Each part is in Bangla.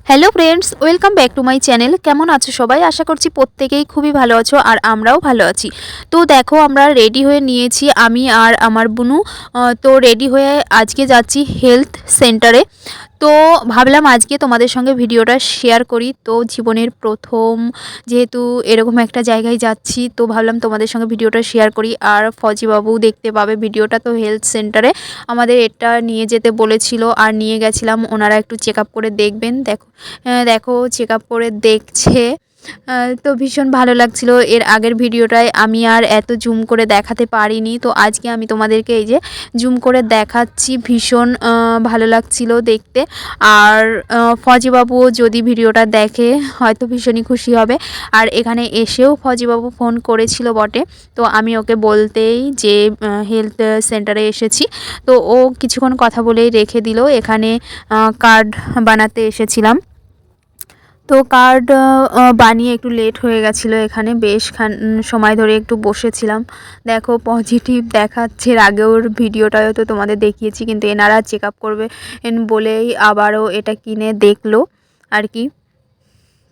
Hello friends, welcome back to my channel. কেমন আছো সবাই? আশা করছি প্রত্যেকেই খুবই ভালো আছো আর আমরাও ভালো আছি। তো দেখো, আমরা রেডি হয়ে নিয়েছি, আমি আর আমার বুনু। তো রেডি হয়ে আজকে যাচ্ছি হেলথ সেন্টারে। তো ভাবলাম আজকে তোমাদের সঙ্গে ভিডিওটা শেয়ার করি। তো জীবনের প্রথম যেহেতু এরকম একটা জায়গায় যাচ্ছি, তো ভাবলাম তোমাদের সঙ্গে ভিডিওটা শেয়ার করি। আর ফজিবাবু দেখতে পাবে ভিডিওটা। তো হেলথ সেন্টারে আমাদের এটা নিয়ে যেতে বলেছিল আর নিয়ে গেছিলাম। ওনারা একটু চেক আপ করে দেখবেন। দেখো চেক আপ করে দেখছে। তো ভীষণ ভালো লাগছিল। এর আগের ভিডিওটায় আমি আর এত জুম করে দেখাতে পারিনি, তো আজকে আমি তোমাদেরকে এই যে জুম করে দেখাচ্ছি। ভীষণ ভালো লাগছিল দেখতে। আর ফজিবাবুও যদি ভিডিওটা দেখে হয়তো ভীষণই খুশি হবে। আর এখানে এসেও ফজিবাবু ফোন করেছিল বটে, তো আমি ওকে বলতেই যে হেলথ সেন্টারে এসেছি। তো ও কিছুক্ষণ কথা বলেই রেখে দিল। এখানে কার্ড বানাতে এসেছিলাম। তো কার্ড বানিয়ে একটু লেট হয়ে গেছিলো। এখানে বেশ সময় ধরে একটু বসেছিলাম। দেখো পজিটিভ দেখাচ্ছে। এর আগেও ভিডিওটাও তো তোমাদের দেখিয়েছি, কিন্তু এনারা চেক আপ করবে বলেই আবারও এটা কিনে দেখলো আর কি।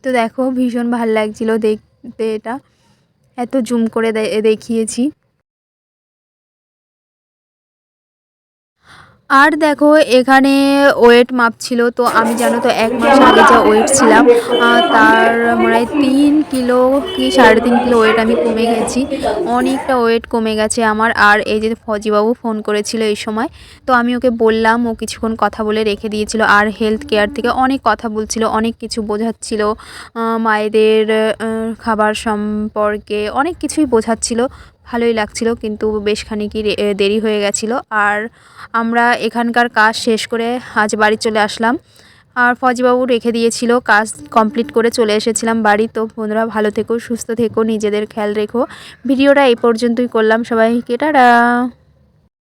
তো দেখো ভীষণ ভাল লাগছিলো দেখতে, এটা এত জুম করে দেখিয়েছি। আর দেখো এখানে ওয়েট মাপছিল। তো আমি জানো তো 1 মাস আগে যা ওয়েট ছিলাম, তার মনে হয় 3 কিলো কি 3.5 কিলো ওয়েট আমি কমে গেছি। অনেকটা ওয়েট কমে গেছে আমার। আর এই যে ফজিবাবু ফোন করেছিল এই সময়, তো আমি ওকে বললাম, ও কিছুক্ষণ কথা বলে রেখে দিয়েছিল। আর হেলথ কেয়ার থেকে অনেক কথা বলছিল, অনেক কিছু বোঝাচ্ছিল, মায়েদের খাবার সম্পর্কে অনেক কিছুই বোঝাচ্ছিল। ভালোই লাগছিল, কিন্তু বেশ খানিকই দেরি হয়ে গেছিলো। আর আমরা এখানকার কাজ শেষ করে আজ বাড়ি চলে আসলাম। আর ফজিবাবু রেখে দিয়েছিল, কাজ কমপ্লিট করে চলে এসেছিলাম বাড়ি। তো বন্ধুরা ভালো থেকো, সুস্থ থেকো, নিজেদের খেয়াল রেখো। ভিডিওটা এই পর্যন্তই করলাম। সবাইকে টাটা।